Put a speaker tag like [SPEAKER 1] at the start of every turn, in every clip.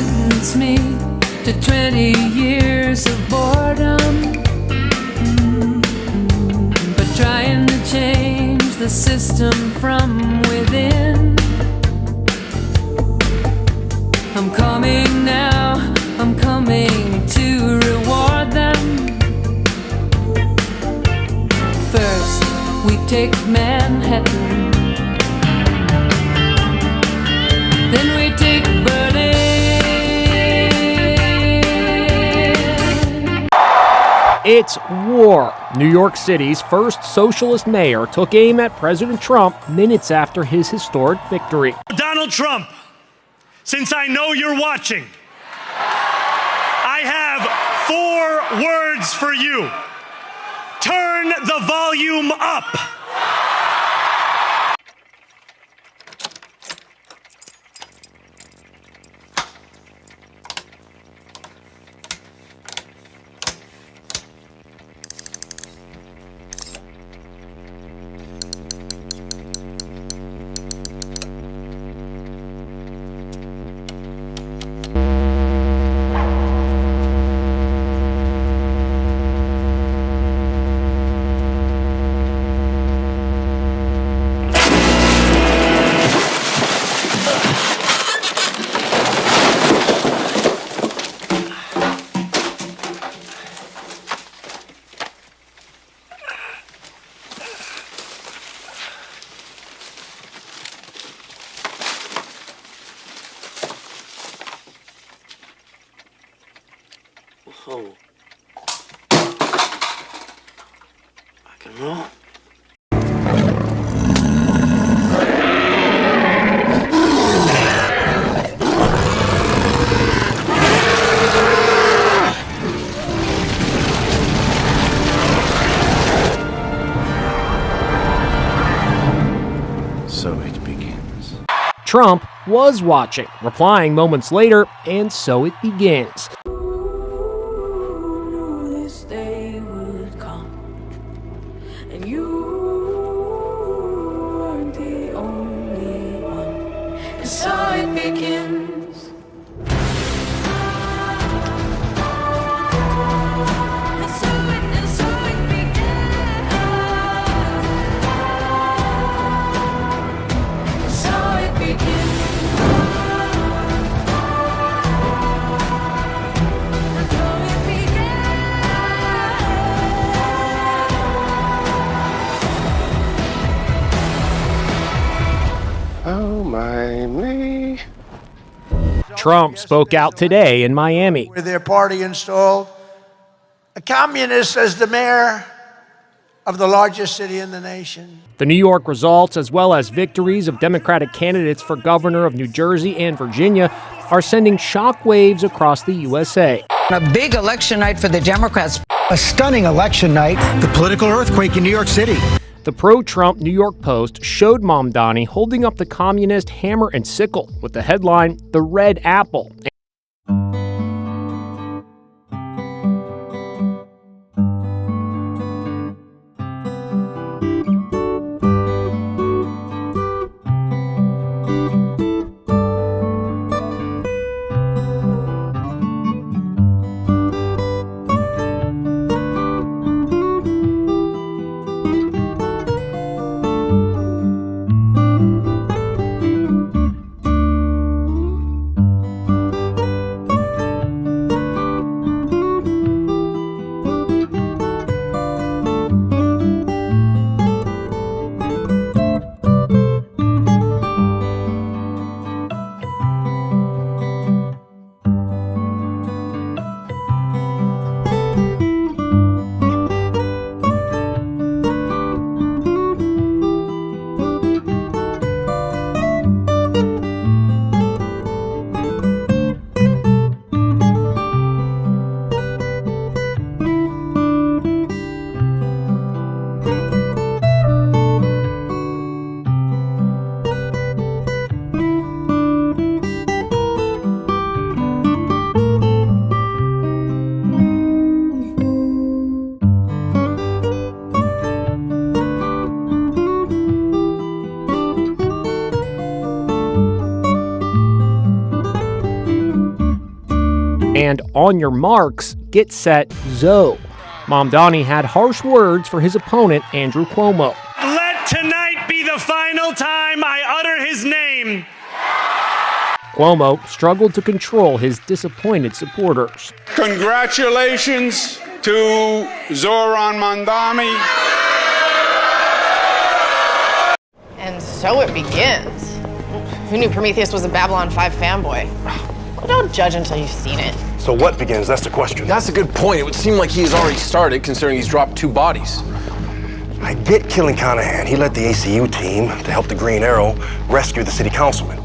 [SPEAKER 1] sentence me to 20 years of boredom for trying to change the system from within. I'm coming now, I'm coming to reward them. First, we take Manhattan, then we take Berlin.
[SPEAKER 2] It's war. New York City's first socialist mayor took aim at President Trump minutes after his historic victory.
[SPEAKER 3] Donald Trump, since I know you're watching, I have 4 words for you. Turn the volume up.
[SPEAKER 4] Oh. Rock and roll.
[SPEAKER 5] So it begins.
[SPEAKER 2] Trump was watching, replying moments later, and so it begins.
[SPEAKER 1] Day would come, and you weren't the only one, and so it begins. And so it begins. And so it begins.
[SPEAKER 5] Oh my me.
[SPEAKER 2] Trump spoke out today in Miami.
[SPEAKER 6] Where their party installed a communist as the mayor of the largest city in the nation.
[SPEAKER 2] The New York results, as well as victories of Democratic candidates for governor of New Jersey and Virginia, are sending shockwaves across the USA.
[SPEAKER 7] A big election night for the Democrats.
[SPEAKER 8] A stunning election night. The political earthquake in New York City.
[SPEAKER 2] The pro-Trump New York Post showed Mamdani holding up the communist hammer and sickle with the headline, "The Red Apple." and on your marks, get set, zo. Mamdani had harsh words for his opponent, Andrew Cuomo.
[SPEAKER 3] Let tonight be the final time I utter his name.
[SPEAKER 2] Cuomo struggled to control his disappointed supporters.
[SPEAKER 9] Congratulations to Zoran Mamdani.
[SPEAKER 10] And so it begins. Who knew Prometheus was a Babylon 5 fanboy? Well, don't judge until you've seen it.
[SPEAKER 5] So what begins? That's the question.
[SPEAKER 11] That's a good point. It would seem like he has already started, considering he's dropped 2 bodies.
[SPEAKER 5] I get killing Conahan. He led the ACU team to help the Green Arrow rescue the city councilman.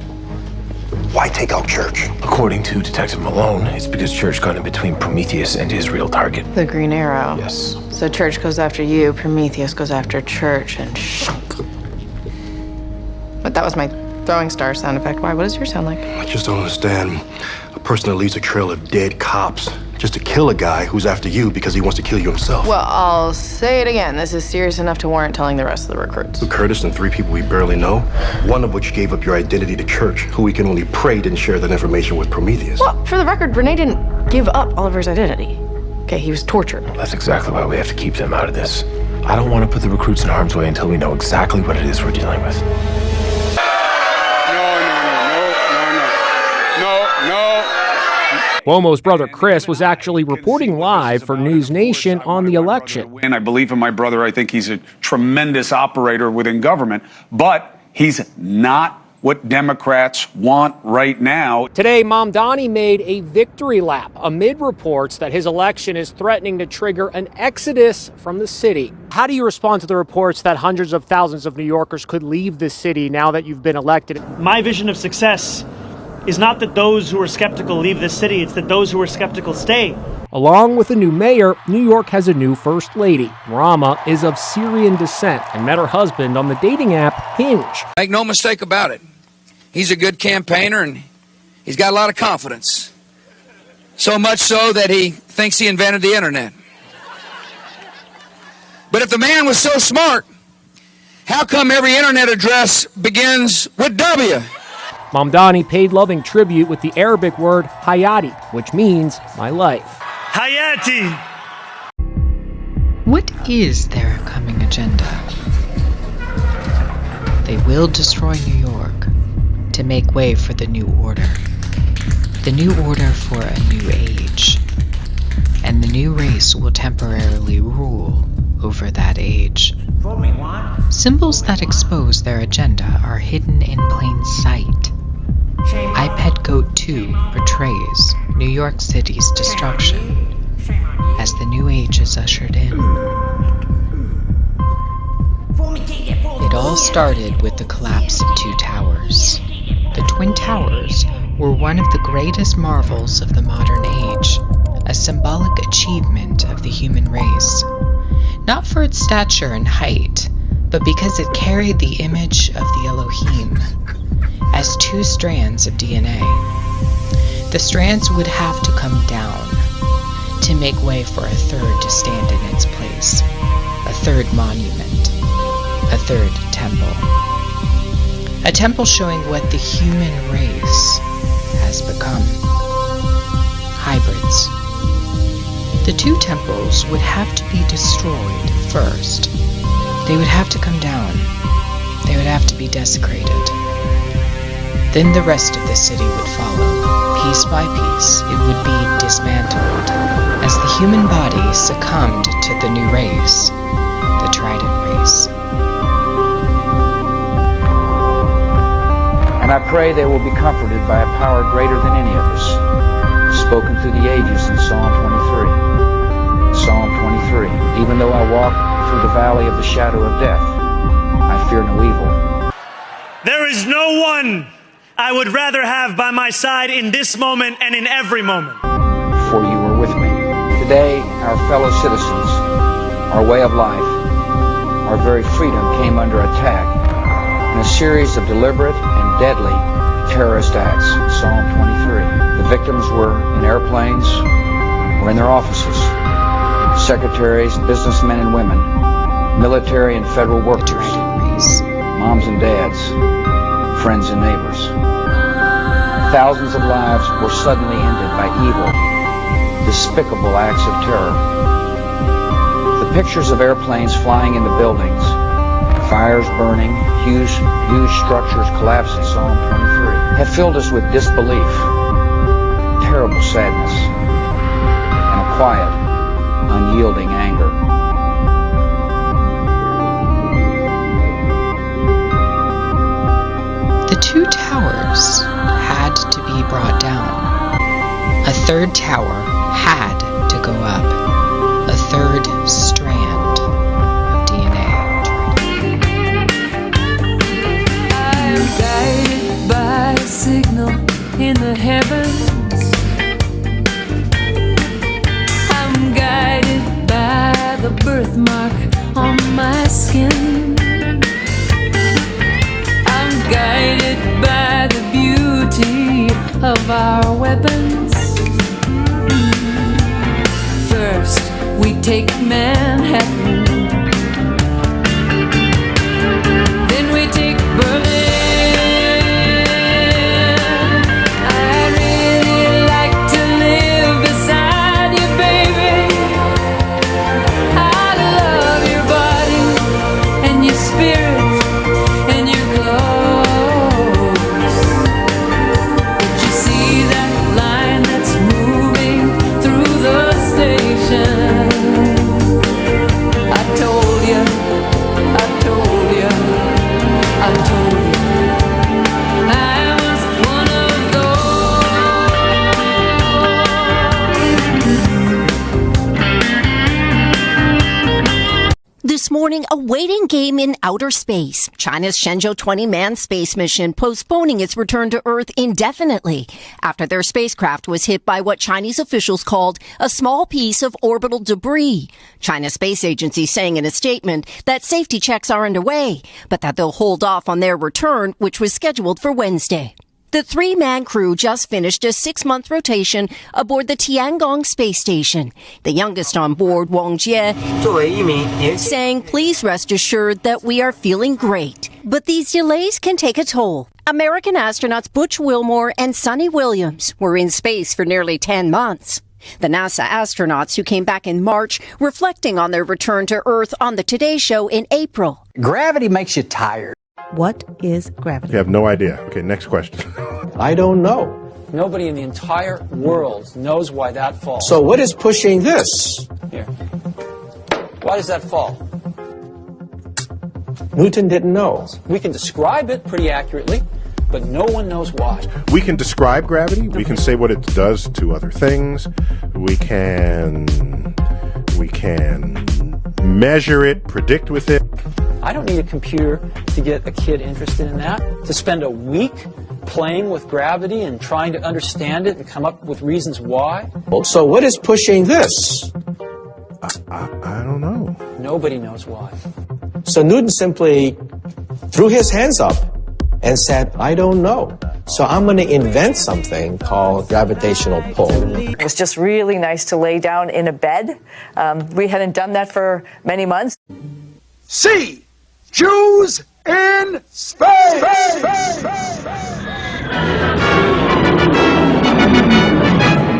[SPEAKER 5] Why take out Church?
[SPEAKER 11] According to Detective Malone, it's because Church got in between Prometheus and his real target.
[SPEAKER 10] The Green Arrow.
[SPEAKER 11] Yes.
[SPEAKER 10] So Church goes after you, Prometheus goes after Church, and shunk. But that was my throwing star sound effect. Why? What does yours sound like?
[SPEAKER 5] I just don't understand. A person that leaves a trail of dead cops just to kill a guy who's after you because he wants to kill you himself.
[SPEAKER 10] Well, I'll say it again. This is serious enough to warrant telling the rest of the recruits.
[SPEAKER 5] Curtis and 3 people we barely know, one of which gave up your identity to Church, who we can only pray didn't share that information with Prometheus.
[SPEAKER 10] Well, for the record, Renee didn't give up Oliver's identity. Okay, he was tortured.
[SPEAKER 11] That's exactly why we have to keep them out of this. I don't want to put the recruits in harm's way until we know exactly what it is we're dealing with.
[SPEAKER 9] No.
[SPEAKER 2] Cuomo's brother Chris was actually reporting live for News Nation on the election.
[SPEAKER 9] And I believe in my brother. I think he's a tremendous operator within government, but he's not what Democrats want right now.
[SPEAKER 2] Today, Mamdani made a victory lap amid reports that his election is threatening to trigger an exodus from the city. How do you respond to the reports that hundreds of thousands of New Yorkers could leave the city now that you've been elected?
[SPEAKER 3] My vision of success is not that those who are skeptical leave this city, it's that those who are skeptical stay.
[SPEAKER 2] Along with a new mayor, New York has a new first lady. Rama is of Syrian descent and met her husband on the dating app Hinge.
[SPEAKER 12] Make no mistake about it. He's a good campaigner and he's got a lot of confidence. So much so that he thinks he invented the internet. But if the man was so smart, how come every internet address begins with W?
[SPEAKER 2] Mamdani paid loving tribute with the Arabic word hayati, which means my life.
[SPEAKER 3] Hayati!
[SPEAKER 13] What is their coming agenda? They will destroy New York to make way for the new order. The new order for a new age. And the new race will temporarily rule over that age. Symbols that expose their agenda are hidden in plain sight. iPad Goat 2 portrays New York City's destruction as the new age is ushered in. It all started with the collapse of 2 towers. The Twin Towers were one of the greatest marvels of the modern age, a symbolic achievement of the human race. Not for its stature and height, but because it carried the image of the Elohim as 2 strands of DNA. The strands would have to come down to make way for a third to stand in its place, a third monument, a third temple. A temple showing what the human race has become. Hybrids. The 2 temples would have to be destroyed first. They would have to come down. They would have to be desecrated. Then the rest of the city would follow. Piece by piece, it would be dismantled as the human body succumbed to the new race, the Trident race.
[SPEAKER 14] And I pray they will be comforted by a power greater than any of us, spoken through the ages in Psalm 23. Psalm 23. Even though I walk through the valley of the shadow of death, I fear no evil.
[SPEAKER 3] There is no one I would rather have by my side in this moment and in every moment.
[SPEAKER 14] For you were with me. Today, our fellow citizens, our way of life, our very freedom came under attack in a series of deliberate and deadly terrorist acts. Psalm 23. The victims were in airplanes or in their offices. Secretaries, businessmen and women, military and federal workers, moms and dads, friends and neighbors. Thousands of lives were suddenly ended by evil despicable acts of terror. The pictures of airplanes flying into buildings, fires burning, huge structures collapsing, Psalm 23, have filled us with disbelief, terrible sadness, and a quiet, unyielding anger.
[SPEAKER 13] The two towers had to be brought down. A third tower had to go up. A third strand of DNA.
[SPEAKER 1] I'm guided by a signal in the heavens. I'm guided by the birthmark on my skin. I'm guided by the beauty of our weapons. First, we take Manhattan. Then we take Berlin. I'd really like to live beside you, baby. I love your body and your spirit and your clothes. But you see that line that's moving through the station? I told you, I told you, I told you I was one of those.
[SPEAKER 15] This morning, a waiting game in outer space. China's Shenzhou 20 manned space mission postponing its return to Earth indefinitely after their spacecraft was hit by what Chinese officials called a small piece of orbital debris. China's space agency saying in a statement that safety checks are underway, but that they'll hold off on their return, which was scheduled for Wednesday. The three-man crew just finished a 6-month rotation aboard the Tiangong space station. The youngest on board, Wang Jie, saying, "Please rest assured that we are feeling great. But these delays can take a toll." American astronauts Butch Wilmore and Sonny Williams were in space for nearly 10 months. The NASA astronauts who came back in March, reflecting on their return to Earth on the Today Show in April.
[SPEAKER 8] Gravity makes you tired.
[SPEAKER 16] What is gravity?
[SPEAKER 11] You have no idea. Okay, next question.
[SPEAKER 17] I don't know.
[SPEAKER 18] Nobody in the entire world knows why that falls.
[SPEAKER 17] So what is pushing this?
[SPEAKER 18] Here. Why does that fall?
[SPEAKER 17] Newton didn't know.
[SPEAKER 18] We can describe it pretty accurately, but no one knows why.
[SPEAKER 11] We can describe gravity. We can say what it does to other things. We can measure it, predict with it.
[SPEAKER 18] I don't need a computer to get a kid interested in that. To spend a week playing with gravity and trying to understand it and come up with reasons why.
[SPEAKER 17] So what is pushing this?
[SPEAKER 11] I don't know.
[SPEAKER 18] Nobody knows why.
[SPEAKER 17] So Newton simply threw his hands up and said, I don't know. So I'm going to invent something called gravitational pull.
[SPEAKER 19] It was just really nice to lay down in a bed. We hadn't done that for many months.
[SPEAKER 20] C. Jews in space!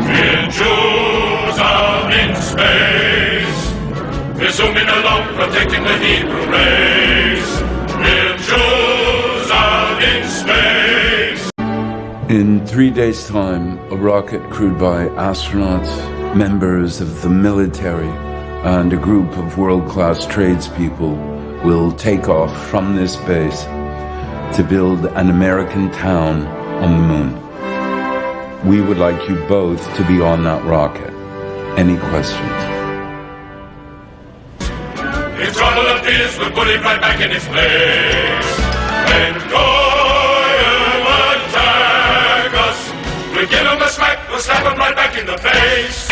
[SPEAKER 21] We're Jews out in space. We're zooming along, protecting the Hebrew race. We're Jews out in space.
[SPEAKER 22] In 3 days' time, a rocket crewed by astronauts, members of the military, and a group of world-class tradespeople will take off from this base to build an American town on the moon. We would like you both to be on that rocket. Any questions?
[SPEAKER 21] If trouble appears, we'll put it right back in its place. When Goyim attack us, we'll give them a smack, we'll slap them right back in the face.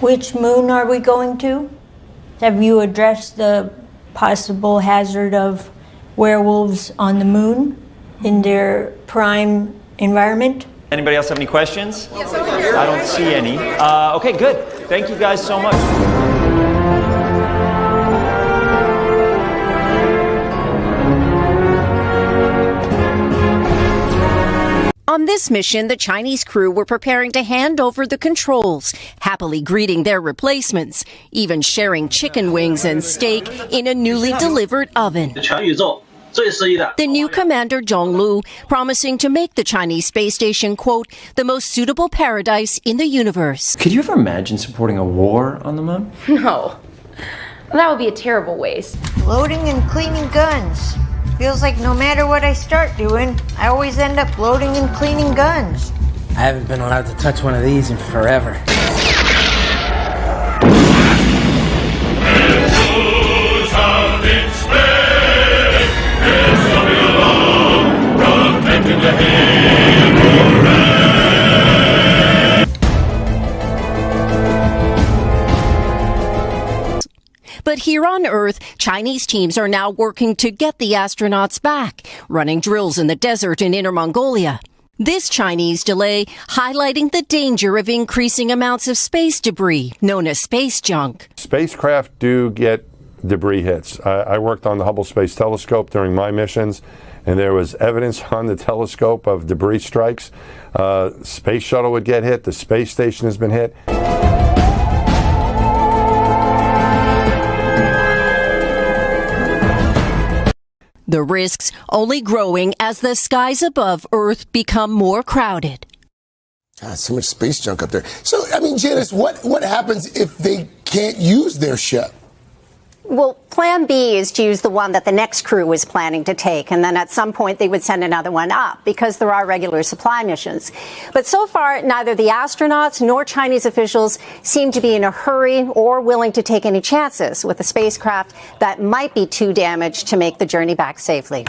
[SPEAKER 23] Which moon are we going to? Have you addressed the possible hazard of werewolves on the moon in their prime environment?
[SPEAKER 24] Anybody else have any questions? Yes, I don't see any. Okay, good. Thank you guys so much.
[SPEAKER 15] On this mission, the Chinese crew were preparing to hand over the controls, happily greeting their replacements, even sharing chicken wings and steak in a newly delivered oven. The new commander, Zhonglu, promising to make the Chinese space station, quote, the most suitable paradise in the universe.
[SPEAKER 4] Could you ever imagine supporting a war on the moon?
[SPEAKER 6] No. That would be a terrible waste.
[SPEAKER 23] Loading and cleaning guns. Feels like no matter what I start doing, I always end up loading and cleaning guns.
[SPEAKER 7] I haven't been allowed to touch one of these in forever.
[SPEAKER 15] But here on Earth, Chinese teams are now working to get the astronauts back, running drills in the desert in Inner Mongolia. This Chinese delay highlighting the danger of increasing amounts of space debris, known as space junk.
[SPEAKER 24] Spacecraft do get debris hits. I worked on the Hubble Space Telescope during my missions, and there was evidence on the telescope of debris strikes. Space shuttle would get hit. The space station has been hit.
[SPEAKER 15] The risks only growing as the skies above Earth become more crowded.
[SPEAKER 25] God, so much space junk up there. So, I mean, Janice, what happens if they can't use their ship?
[SPEAKER 26] Well, plan B is to use the one that the next crew was planning to take, and then at some point they would send another one up because there are regular supply missions. But so far, neither the astronauts nor Chinese officials seem to be in a hurry or willing to take any chances with a spacecraft that might be too damaged to make the journey back safely.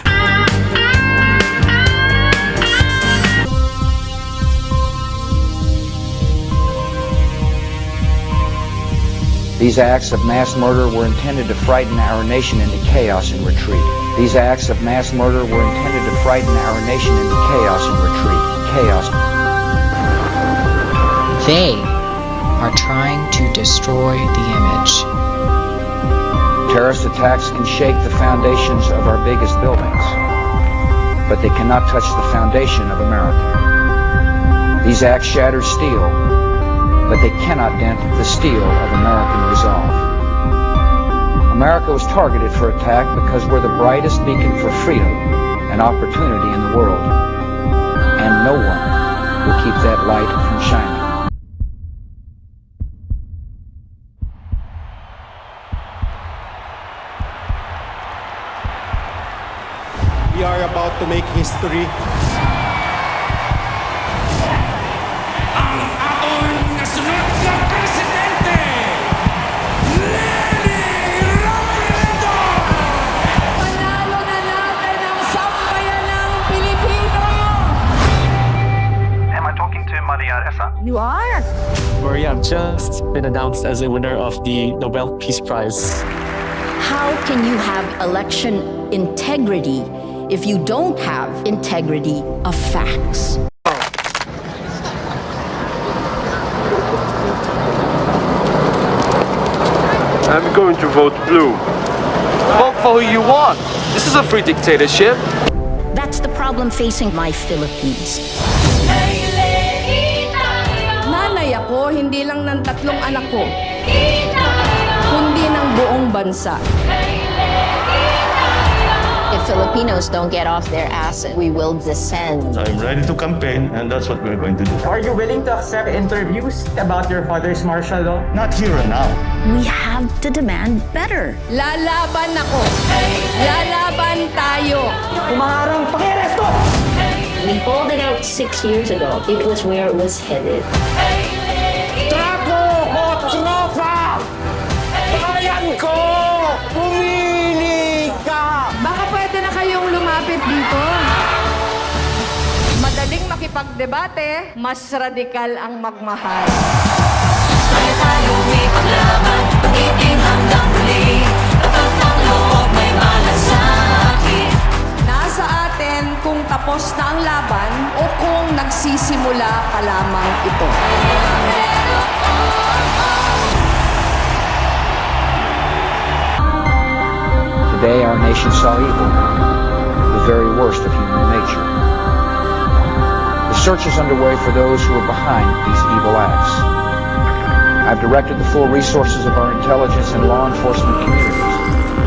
[SPEAKER 14] These acts of mass murder were intended to frighten our nation into chaos and retreat. These acts of mass murder were intended to frighten our nation into chaos and retreat. Chaos.
[SPEAKER 13] They are trying to destroy the image.
[SPEAKER 14] Terrorist attacks can shake the foundations of our biggest buildings, but they cannot touch the foundation of America. These acts shatter steel, but they cannot dent the steel of American resolve. America was targeted for attack because we're the brightest beacon for freedom and opportunity in the world, and no one will keep that light from shining.
[SPEAKER 27] We are about to make history.
[SPEAKER 28] You are?
[SPEAKER 29] Maria just been announced as a winner of the Nobel Peace Prize.
[SPEAKER 23] How can you have election integrity if you don't have integrity of facts?
[SPEAKER 30] I'm going to vote blue. Vote for who you want. This is a free dictatorship.
[SPEAKER 23] That's the problem facing my Philippines.
[SPEAKER 28] Nanay ako, hindi lang ng 3 anak ko, kundi ng buong bansa.
[SPEAKER 6] If Filipinos don't get off their asses, we will descend.
[SPEAKER 30] I'm ready to campaign, and that's what we're going to do.
[SPEAKER 31] Are you willing to accept interviews about your father's martial law?
[SPEAKER 30] Not here and now.
[SPEAKER 23] We have to demand better.
[SPEAKER 28] Lalaban ako. Lalaban tayo.
[SPEAKER 31] Kumaharang pakiresto!
[SPEAKER 6] We pulled it out 6 years ago. It was where it was headed.
[SPEAKER 31] Trapo o tropa! Bayan ko! Pumili ka!
[SPEAKER 28] Baka pwede na kayong lumapit dito. Madaling makipagdebate, mas radikal ang magmahal.
[SPEAKER 1] Kaya tayo may paglaban, pag-ibig hanggang huli. Kapag ng loob may malasakit.
[SPEAKER 28] Nasa atin kung tapos na ang laban o kung nagsisimula pa lamang ito.
[SPEAKER 14] Today our nation saw evil, the very worst of human nature. The search is underway for those who are behind these evil acts. I've directed the full resources of our intelligence and law enforcement communities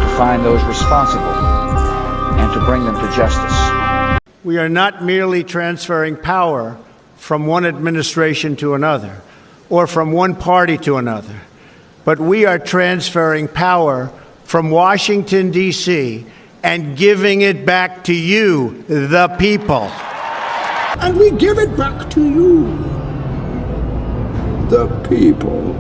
[SPEAKER 14] to find those responsible and to bring them to justice.
[SPEAKER 2] We are not merely transferring power from one administration to another or from one party to another, but we are transferring power from Washington, D.C., and giving it back to you, the people.
[SPEAKER 20] And we give it back to you, the people.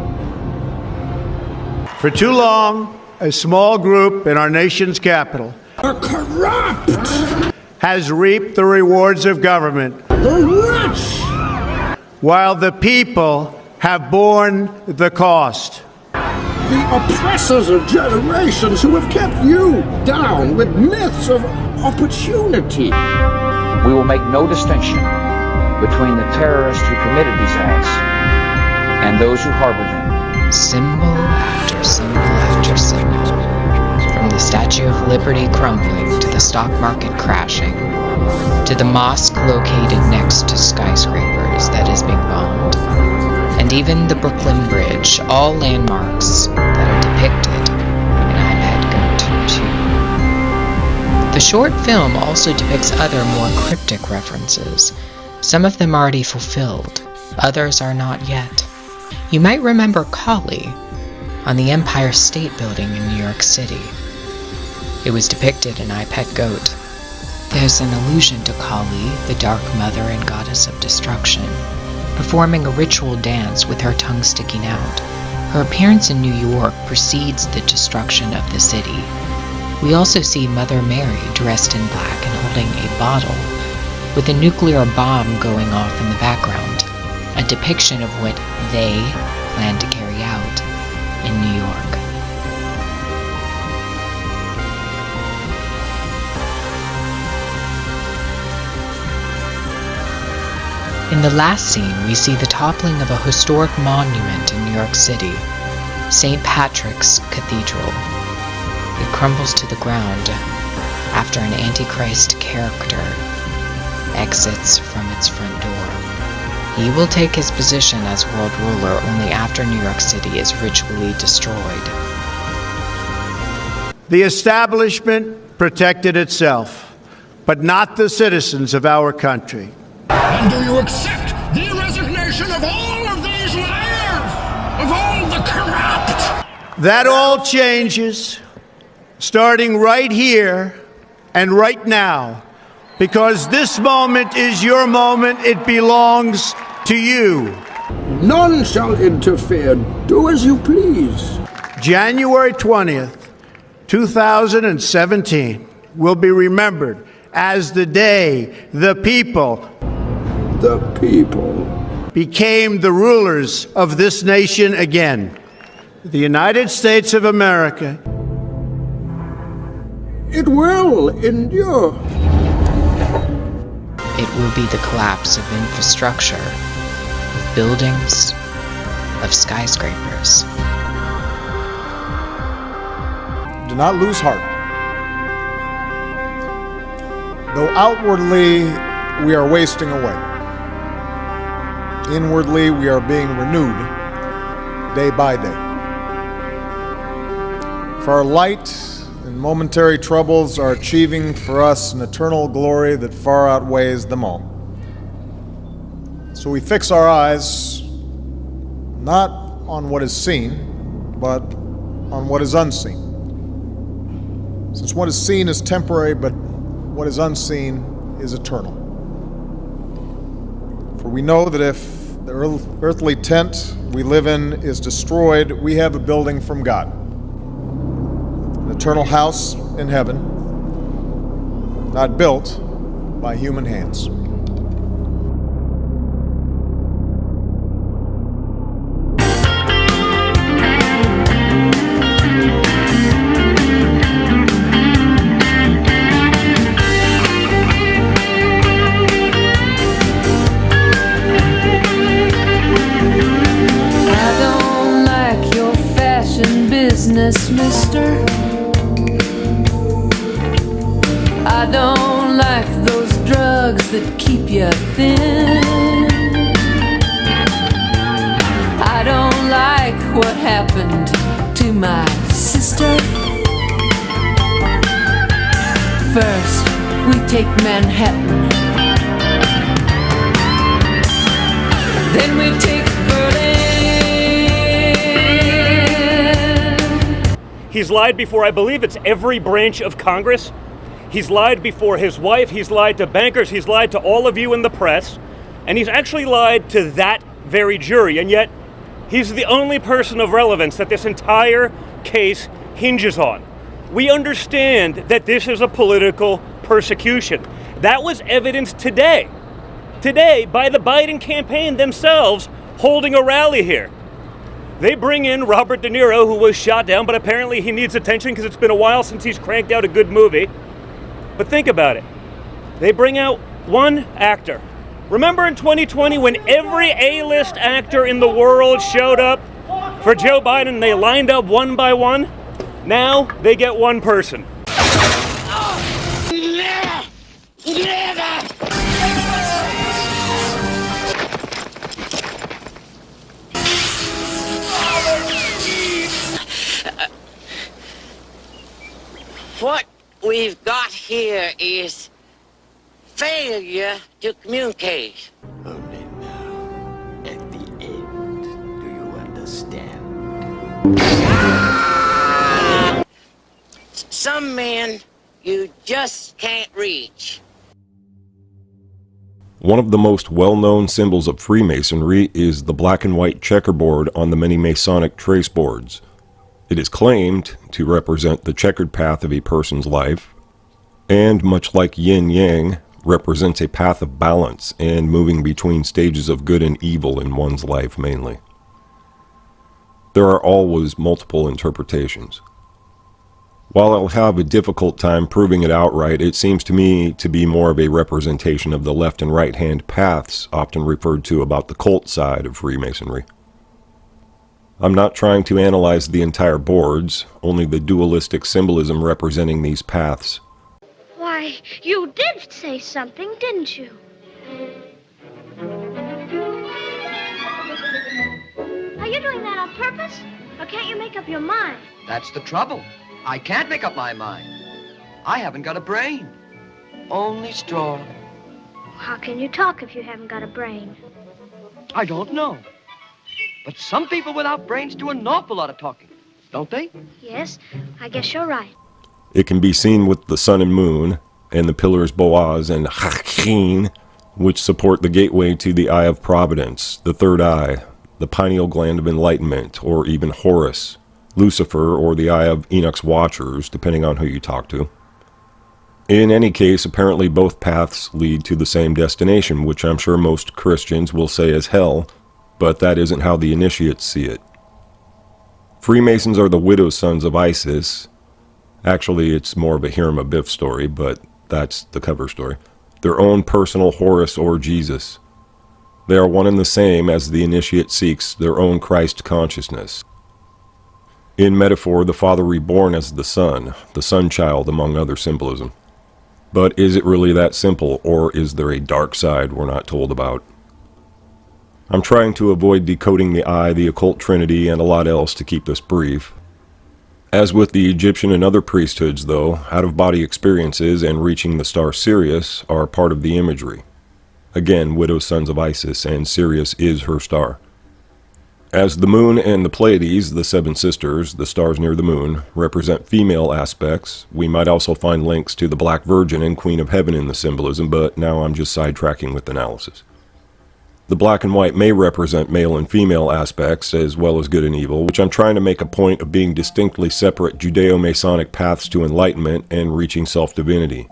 [SPEAKER 2] For too long, a small group in our nation's capital
[SPEAKER 20] are corrupt,
[SPEAKER 2] has reaped the rewards of government,
[SPEAKER 20] the rich,
[SPEAKER 2] while the people have borne the cost.
[SPEAKER 20] The oppressors of generations who have kept you down with myths of opportunity.
[SPEAKER 14] We will make no distinction between the terrorists who committed these acts and those who harbor them.
[SPEAKER 13] Symbol after symbol after symbol. From the Statue of Liberty crumbling to the stock market crashing, to the mosque located next to skyscrapers that is being bombed, and even the Brooklyn Bridge, all landmarks that are depicted in iPad Goat 2. The short film also depicts other more cryptic references. Some of them already fulfilled, others are not yet. You might remember Kali on the Empire State Building in New York City. It was depicted in iPad Goat. There's an allusion to Kali, the dark mother and goddess of destruction, performing a ritual dance with her tongue sticking out. Her appearance in New York precedes the destruction of the city. We also see Mother Mary dressed in black and holding a bottle, with a nuclear bomb going off in the background, a depiction of what they plan to carry out in New York. In the last scene, we see the toppling of a historic monument in New York City, St. Patrick's Cathedral. It crumbles to the ground after an Antichrist character exits from its front door. He will take his position as world ruler only after New York City is ritually destroyed.
[SPEAKER 2] The establishment protected itself, but not the citizens of our country.
[SPEAKER 20] And do you accept the resignation of all of these liars, of all the corrupt?
[SPEAKER 2] That all changes, starting right here and right now, because this moment is your moment. It belongs to you.
[SPEAKER 20] None shall interfere. Do as you please.
[SPEAKER 2] January 20th, 2017 will be remembered as the day the people became the rulers of this nation again. The United States of America.
[SPEAKER 20] It will endure.
[SPEAKER 13] It will be the collapse of infrastructure, of buildings, of skyscrapers.
[SPEAKER 3] Do not lose heart. Though outwardly we are wasting away, inwardly we are being renewed day by day. For our light and momentary troubles are achieving for us an eternal glory that far outweighs them all. So we fix our eyes not on what is seen, but on what is unseen. Since what is seen is temporary, but what is unseen is eternal. For we know that if the earthly tent we live in is destroyed, we have a building from God, an eternal house in heaven, not built by human hands.
[SPEAKER 1] Mister, I don't like those drugs that keep you thin. I don't like what happened to my sister. First, we take Manhattan. Then we take Berlin.
[SPEAKER 5] He's lied before, I believe it's every branch of Congress. He's lied before his wife, he's lied to bankers, he's lied to all of you in the press, and he's actually lied to that very jury, and yet he's the only person of relevance that this entire case hinges on. We understand that this is a political persecution. That was evidenced today by the Biden campaign themselves holding a rally here. They bring in Robert De Niro, who was shot down, but apparently he needs attention because it's been a while since he's cranked out a good movie. But think about it. They bring out one actor. Remember in 2020 when every A-list actor in the world showed up for Joe Biden, they lined up one by one? Now they get one person.
[SPEAKER 8] What we've got here is failure to communicate.
[SPEAKER 9] Only now, at the end, do you understand?
[SPEAKER 8] Some men you just can't reach.
[SPEAKER 10] One of the most well-known symbols of Freemasonry is the black and white checkerboard on the many Masonic trace boards. It is claimed to represent the checkered path of a person's life, and much like yin-yang, represents a path of balance and moving between stages of good and evil in one's life mainly. There are always multiple interpretations. While I'll have a difficult time proving it outright, it seems to me to be more of a representation of the left and right hand paths often referred to about the cult side of Freemasonry. I'm not trying to analyze the entire boards, only the dualistic symbolism representing these paths.
[SPEAKER 11] Why, you did say something, didn't you? Are you doing that on purpose? Or can't you make up your mind?
[SPEAKER 12] That's the trouble. I can't make up my mind. I haven't got a brain. Only straw.
[SPEAKER 11] How can you talk if you haven't got a brain?
[SPEAKER 12] I don't know. But some people without brains do an awful lot of talking, don't they?
[SPEAKER 11] Yes, I guess you're right.
[SPEAKER 10] It can be seen with the sun and moon, and the pillars Boaz and Chachin, which support the gateway to the eye of providence, the third eye, the pineal gland of enlightenment, or even Horus, Lucifer, or the eye of Enoch's watchers, depending on who you talk to. In any case, apparently both paths lead to the same destination, which I'm sure most Christians will say is hell, but that isn't how the initiates see it. Freemasons are the widow sons of Isis. Actually, it's more of a Hiram Abiff story, but that's the cover story. Their own personal Horus or Jesus. They are one and the same as the initiate seeks their own Christ consciousness. In metaphor, the Father reborn as the Son child, among other symbolism. But is it really that simple, or is there a dark side we're not told about? I'm trying to avoid decoding the eye, the occult trinity, and a lot else to keep this brief. As with the Egyptian and other priesthoods, though, out-of-body experiences and reaching the star Sirius are part of the imagery. Again, widow sons of Isis, and Sirius is her star. As the moon and the Pleiades, the seven sisters, the stars near the moon, represent female aspects, we might also find links to the Black Virgin and Queen of Heaven in the symbolism, but now I'm just sidetracking with analysis. The black and white may represent male and female aspects, as well as good and evil, which I'm trying to make a point of being distinctly separate Judeo-Masonic paths to enlightenment and reaching self-divinity.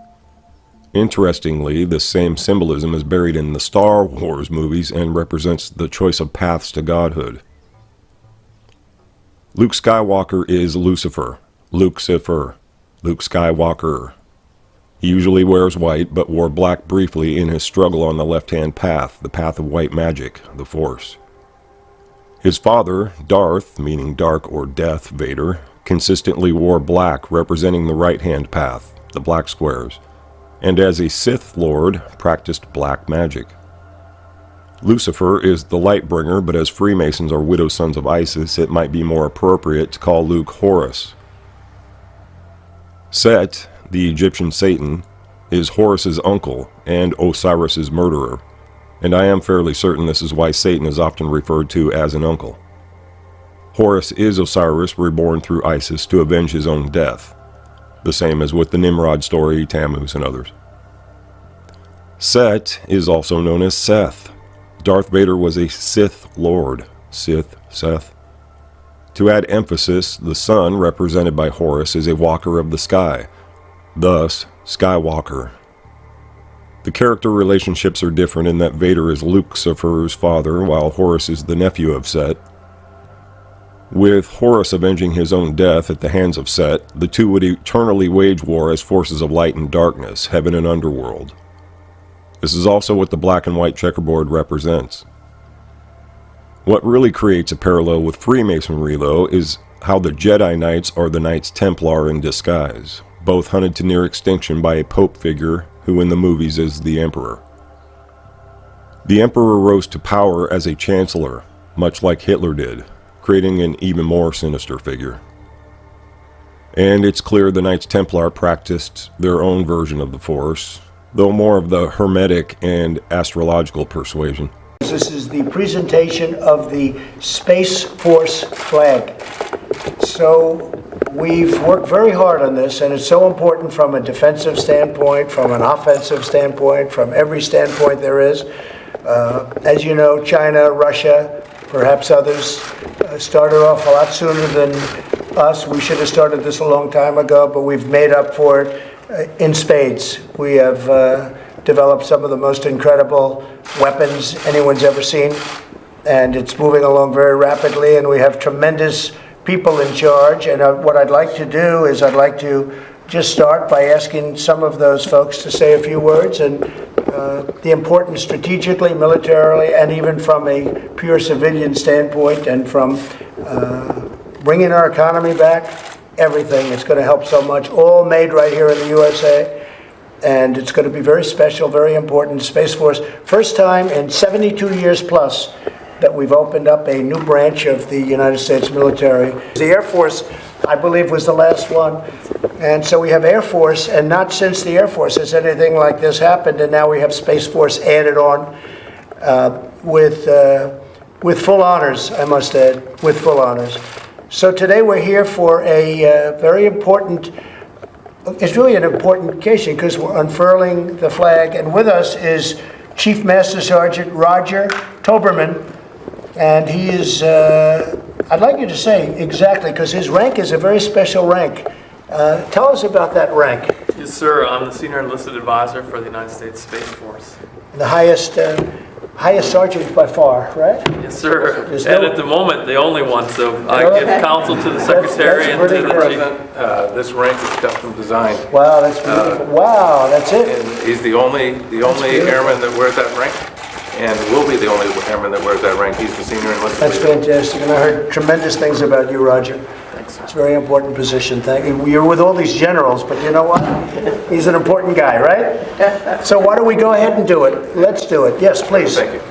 [SPEAKER 10] Interestingly, this same symbolism is buried in the Star Wars movies and represents the choice of paths to godhood. Luke Skywalker is Lucifer, Lucifer, Luke Skywalker. He usually wears white, but wore black briefly in his struggle on the left-hand path, the path of white magic, the Force. His father, Darth, meaning dark or death, Vader, consistently wore black, representing the right-hand path, the black squares. and as a Sith Lord practiced black magic. Lucifer is the light bringer, but as Freemasons are widow sons of Isis, it might be more appropriate to call Luke Horus. Set, the Egyptian Satan, is Horus's uncle and Osiris's murderer, and I am fairly certain this is why Satan is often referred to as an uncle. Horus is Osiris reborn through Isis to avenge his own death, the same as with the Nimrod story, Tammuz, and others. Set is also known as Seth. Darth Vader was a Sith Lord. Seth. To add emphasis, the sun, represented by Horus, is a walker of the sky, thus Skywalker. The character relationships are different in that Vader is Lucifer's father, while Horus is the nephew of Set. With Horus avenging his own death at the hands of Set, the two would eternally wage war as forces of light and darkness, heaven and underworld. This is also what the black and white checkerboard represents. What really creates a parallel with Freemasonry, though, is how the Jedi Knights are the Knights Templar in disguise, both hunted to near extinction by a Pope figure who in the movies is the Emperor. The Emperor rose to power as a Chancellor, much like Hitler did, creating an even more sinister figure. And it's clear the Knights Templar practiced their own version of the Force, though more of the Hermetic and astrological persuasion.
[SPEAKER 2] This is the presentation of the Space Force flag. So we've worked very hard on this, and it's so important from a defensive standpoint, from an offensive standpoint, from every standpoint there is. As you know, China, Russia, perhaps others started off a lot sooner than us. We should have started this a long time ago, but we've made up for it in spades. We have developed some of the most incredible weapons anyone's ever seen, and it's moving along very rapidly, and we have tremendous people in charge. And what I'd like to do is I'd like to just start by asking some of those folks to say a few words, and the importance strategically, militarily, and even from a pure civilian standpoint, and from bringing our economy back. Everything. It's going to help so much. All made right here in the USA. And it's going to be very special, very important. Space Force. First time in 72 years plus that we've opened up a new branch of the United States military. The Air Force, I believe, was the last one. And so we have Air Force, and not since the Air Force has anything like this happened. And now we have Space Force added on with full honors, I must add, with full honors. So today we're here for a very important, it's really an important occasion because we're unfurling the flag, and with us is Chief Master Sergeant Roger Toberman, and he is, I'd like you to say exactly, because his rank is a very special rank. Tell us about that rank.
[SPEAKER 29] Yes, sir. I'm the Senior Enlisted Advisor for the United States Space Force.
[SPEAKER 2] The highest sergeant by far, right?
[SPEAKER 29] Yes, sir. And at the moment, the only one. So I give counsel to the Secretary and to the Chief.
[SPEAKER 4] This rank is custom designed.
[SPEAKER 2] Wow, that's beautiful. Wow, that's it.
[SPEAKER 4] And he's the only airman that wears that rank, and will be the only airman that wears that rank. He's the senior enlisted.
[SPEAKER 2] That's fantastic, and I heard tremendous things about you, Roger.
[SPEAKER 4] Thanks.
[SPEAKER 2] It's a very important position. Thank you. You're with all these generals, but you know what? He's an important guy, right? So why don't we go ahead and do it? Let's do it. Yes, please.
[SPEAKER 4] Thank you.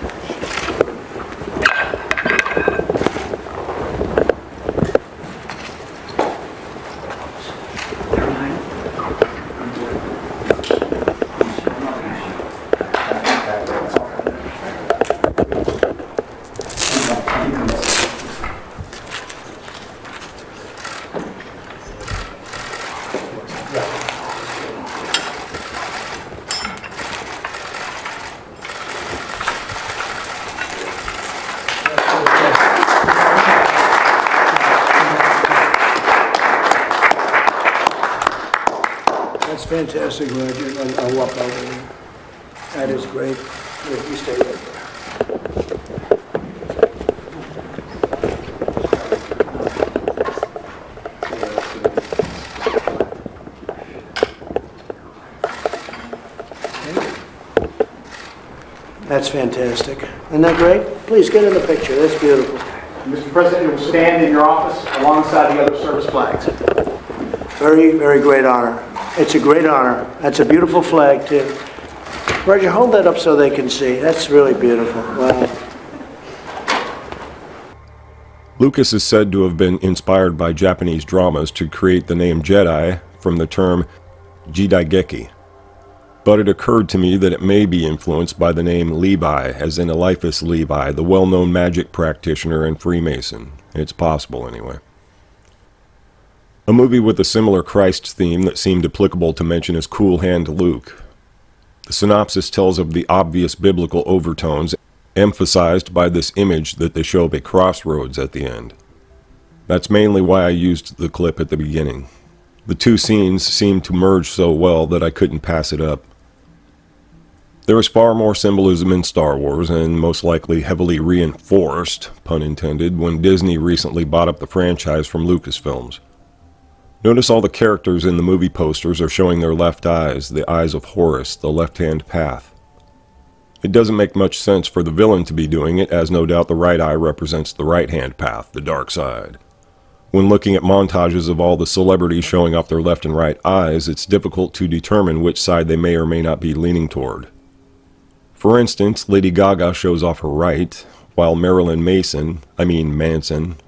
[SPEAKER 2] That's fantastic, Roger. I'll walk over there. That is great. Here, you stay right there. That's fantastic. Isn't that great? Please get in the picture. That's beautiful.
[SPEAKER 7] Mr. President, you will stand in your office alongside the other service flags.
[SPEAKER 2] Very, very great honor. It's a great honor. That's a beautiful flag, too. Roger, hold that up so they can see. That's really beautiful. Wow.
[SPEAKER 10] Lucas is said to have been inspired by Japanese dramas to create the name Jedi from the term Jidaigeki. But it occurred to me that it may be influenced by the name Levi, as in Eliphas Levi, the well-known magic practitioner and Freemason. It's possible, anyway. A movie with a similar Christ theme that seemed applicable to mention is Cool Hand Luke. The synopsis tells of the obvious biblical overtones emphasized by this image that they show up a crossroads at the end. That's mainly why I used the clip at the beginning. The two scenes seemed to merge so well that I couldn't pass it up. There is far more symbolism in Star Wars, and most likely heavily reinforced, pun intended, when Disney recently bought up the franchise from Lucasfilms. Notice all the characters in the movie posters are showing their left eyes, the eyes of Horus, the left-hand path. It doesn't make much sense for the villain to be doing it, as no doubt the right eye represents the right-hand path, the dark side. When looking at montages of all the celebrities showing off their left and right eyes, it's difficult to determine which side they may or may not be leaning toward. For instance, Lady Gaga shows off her right, while Marilyn Manson,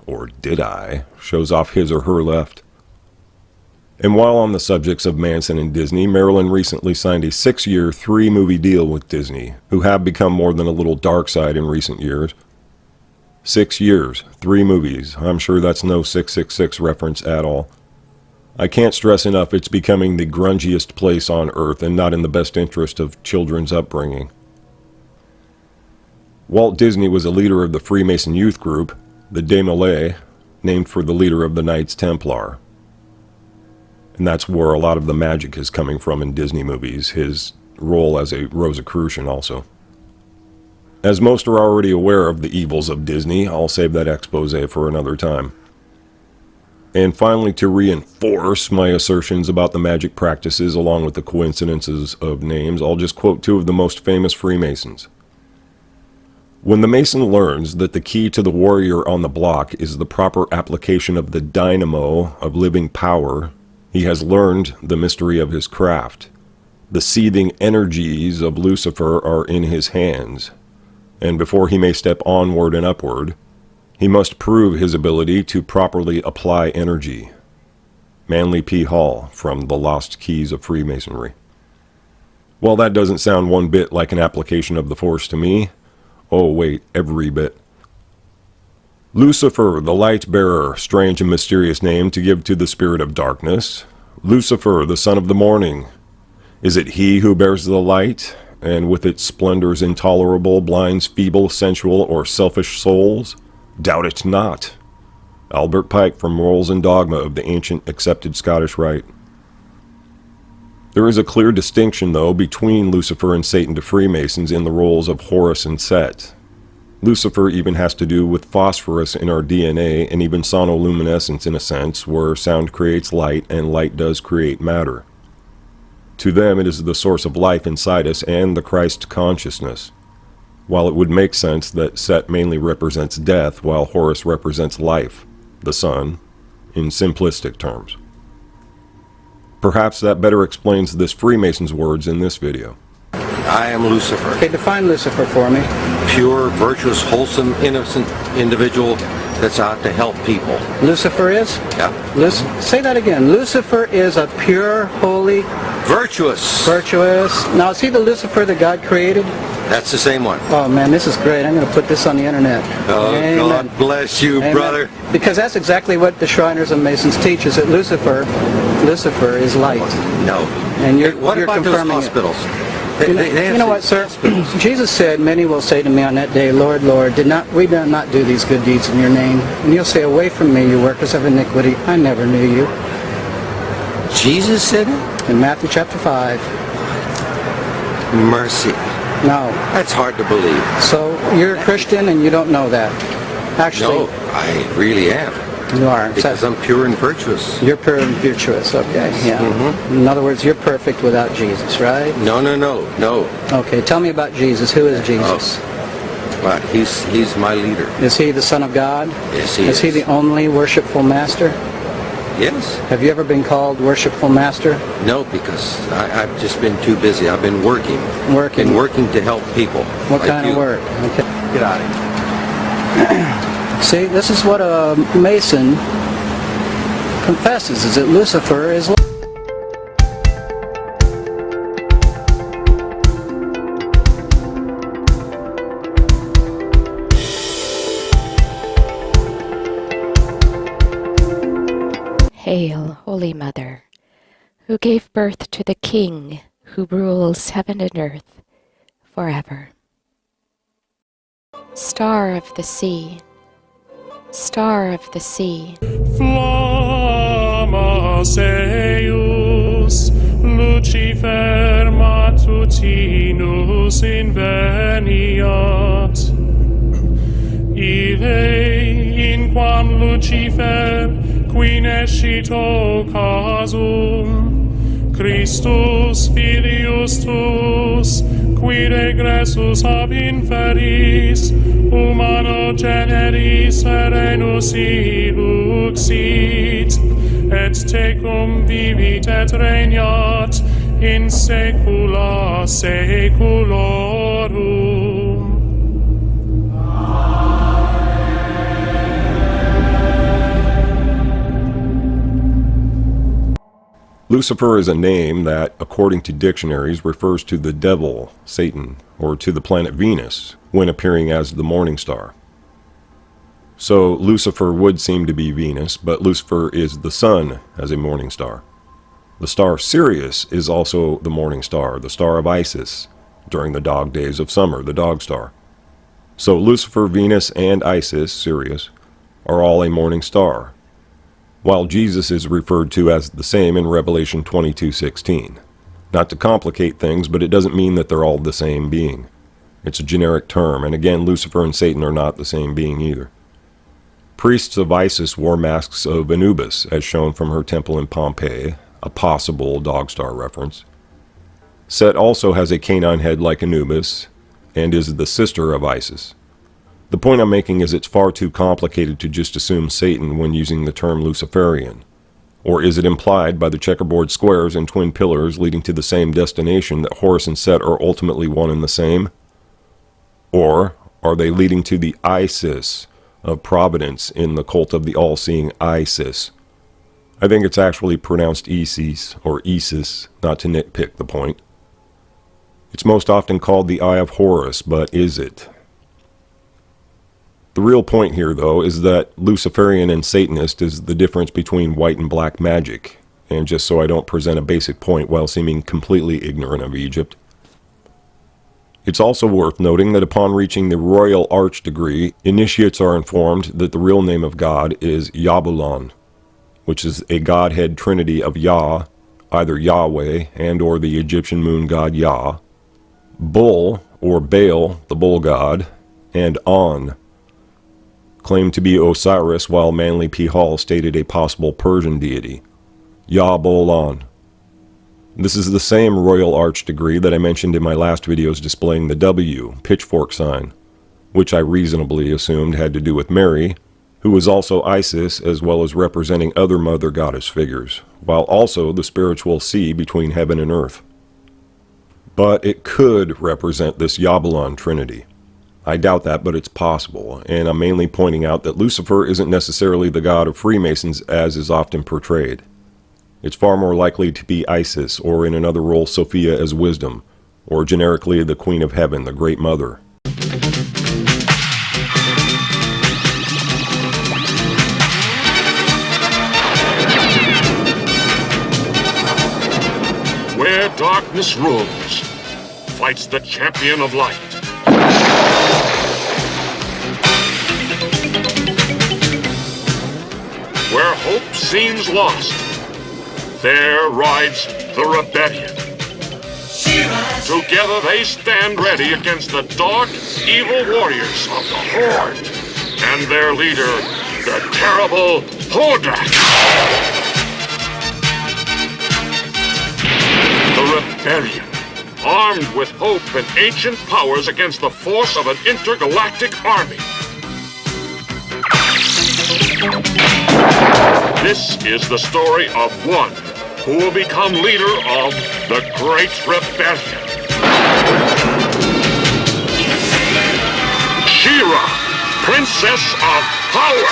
[SPEAKER 10] or did I, shows off his or her left. And while on the subjects of Manson and Disney, Marilyn recently signed a 6-year, 3-movie deal with Disney, who have become more than a little dark side in recent years. 6 years, 3 movies. I'm sure that's no 666 reference at all. I can't stress enough it's becoming the grungiest place on earth and not in the best interest of children's upbringing. Walt Disney was a leader of the Freemason youth group, the Desmoulins, named for the leader of the Knights Templar. And that's where a lot of the magic is coming from in Disney movies, his role as a Rosicrucian also. As most are already aware of the evils of Disney, I'll save that expose for another time. And finally, to reinforce my assertions about the magic practices along with the coincidences of names, I'll just quote 2 of the most famous Freemasons. When the Mason learns that the key to the warrior on the block is the proper application of the dynamo of living power, he has learned the mystery of his craft. The seething energies of Lucifer are in his hands, and before he may step onward and upward, he must prove his ability to properly apply energy. Manly P. Hall, from The Lost Keys of Freemasonry. Well, that doesn't sound one bit like an application of the Force to me. Oh wait, every bit. Lucifer, the light bearer, strange and mysterious name to give to the spirit of darkness. Lucifer, the son of the morning. Is it he who bears the light, and with its splendors intolerable, blinds feeble, sensual, or selfish souls? Doubt it not. Albert Pike from Morals and Dogma of the Ancient Accepted Scottish Rite. There is a clear distinction, though, between Lucifer and Satan to Freemasons in the roles of Horus and Set. Lucifer even has to do with phosphorus in our DNA and even sonoluminescence in a sense, where sound creates light and light does create matter. To them it is the source of life inside us and the Christ consciousness, while it would make sense that Set mainly represents death while Horus represents life, the sun, in simplistic terms. Perhaps that better explains this Freemason's words in this video.
[SPEAKER 7] I am Lucifer.
[SPEAKER 14] Okay, define Lucifer for me.
[SPEAKER 7] Pure, virtuous, wholesome, innocent individual that's out to help people.
[SPEAKER 14] Lucifer is?
[SPEAKER 7] Yeah.
[SPEAKER 14] Say that again. Lucifer is a pure, holy...
[SPEAKER 7] Virtuous.
[SPEAKER 14] Virtuous. Now, is he the Lucifer that God created?
[SPEAKER 7] That's the same one.
[SPEAKER 14] Oh, man, this is great. I'm going to put this on the internet.
[SPEAKER 7] Oh, Amen. God bless you, Amen. Brother.
[SPEAKER 14] Because that's exactly what the Shriners and Masons teach, is that Lucifer is light.
[SPEAKER 7] No.
[SPEAKER 14] And you're
[SPEAKER 7] what about
[SPEAKER 14] confirming
[SPEAKER 7] those hospitals?
[SPEAKER 14] You know what, sir? Jesus said, many will say to me on that day, Lord, Lord, we did not do these good deeds in your name. And you'll say, away from me, you workers of iniquity. I never knew you.
[SPEAKER 7] Jesus said it?
[SPEAKER 14] In Matthew chapter 5.
[SPEAKER 7] Mercy.
[SPEAKER 14] No.
[SPEAKER 7] That's hard to believe.
[SPEAKER 14] So you're a Christian and you don't know that. Actually.
[SPEAKER 7] No, I really am.
[SPEAKER 14] You are.
[SPEAKER 7] Because I'm pure and virtuous.
[SPEAKER 14] You're pure and virtuous, okay. Yeah. Mm-hmm. In other words, you're perfect without Jesus, right?
[SPEAKER 7] No.
[SPEAKER 14] Okay, tell me about Jesus. Who is Jesus?
[SPEAKER 7] Well, he's my leader.
[SPEAKER 14] Is he the Son of God?
[SPEAKER 7] Yes, he is.
[SPEAKER 14] Is he the only worshipful master?
[SPEAKER 7] Yes.
[SPEAKER 14] Have you ever been called worshipful master?
[SPEAKER 7] No, because I've just been too busy. I've been working.
[SPEAKER 14] Working?
[SPEAKER 7] Been working to help people.
[SPEAKER 14] What
[SPEAKER 7] like
[SPEAKER 14] kind
[SPEAKER 7] you.
[SPEAKER 14] of work? Okay. Get out of here. See, this is what a Mason confesses, is that Lucifer is...
[SPEAKER 13] Hail, Holy Mother, who gave birth to the King who rules heaven and earth forever. Star of the sea, star of the sea.
[SPEAKER 15] Flammas eius, Lucifer matutinus inveniat. Ille in quam Lucifer qui nescito casum, Christus filius tuus, qui regressus ab inferis, humano generis serenus iluxit, et tecum vivit et regnat in saecula saeculorum.
[SPEAKER 10] Lucifer is a name that, according to dictionaries, refers to the devil, Satan, or to the planet Venus, when appearing as the morning star. So Lucifer would seem to be Venus, but Lucifer is the sun as a morning star. The star Sirius is also the morning star, the star of Isis, during the dog days of summer, the dog star. So Lucifer, Venus, and Isis, Sirius, are all a morning star, while Jesus is referred to as the same in Revelation 22:16. Not to complicate things, but it doesn't mean that they're all the same being. It's a generic term, and again, Lucifer and Satan are not the same being either. Priests of Isis wore masks of Anubis, as shown from her temple in Pompeii, a possible dog star reference. Set also has a canine head like Anubis, and is the sister of Isis. The point I'm making is it's far too complicated to just assume Satan when using the term Luciferian. Or is it implied by the checkerboard squares and twin pillars leading to the same destination that Horus and Set are ultimately one and the same? Or are they leading to the Isis of Providence in the cult of the all-seeing Isis? I think it's actually pronounced Isis or Isis, not to nitpick the point. It's most often called the Eye of Horus, but is it? The real point here, though, is that Luciferian and Satanist is the difference between white and black magic, and just so I don't present a basic point while seeming completely ignorant of Egypt. It's also worth noting that upon reaching the Royal Arch degree, initiates are informed that the real name of God is Yabulon, which is a godhead trinity of Yah, either Yahweh and or the Egyptian moon god Yah, Bull, or Baal, the bull god, and On, claimed to be Osiris, while Manly P. Hall stated a possible Persian deity, Yah-Bol-On. This is the same Royal Arch degree that I mentioned in my last videos displaying the W, pitchfork sign, which I reasonably assumed had to do with Mary, who was also Isis as well as representing other mother goddess figures, while also the spiritual sea between heaven and earth. But it could represent this Yabulon trinity. I doubt that, but it's possible, and I'm mainly pointing out that Lucifer isn't necessarily the god of Freemasons as is often portrayed. It's far more likely to be Isis, or in another role Sophia as wisdom, or generically the Queen of Heaven, the Great Mother.
[SPEAKER 16] Where darkness rules, fights the champion of light. Where hope seems lost, there rides the rebellion. Together they stand ready against the dark, evil warriors of the Horde and their leader, the terrible Hordak. The rebellion, armed with hope and ancient powers against the force of an intergalactic army. This is the story of one who will become leader of the Great Rebellion. She-Ra, Princess of Power.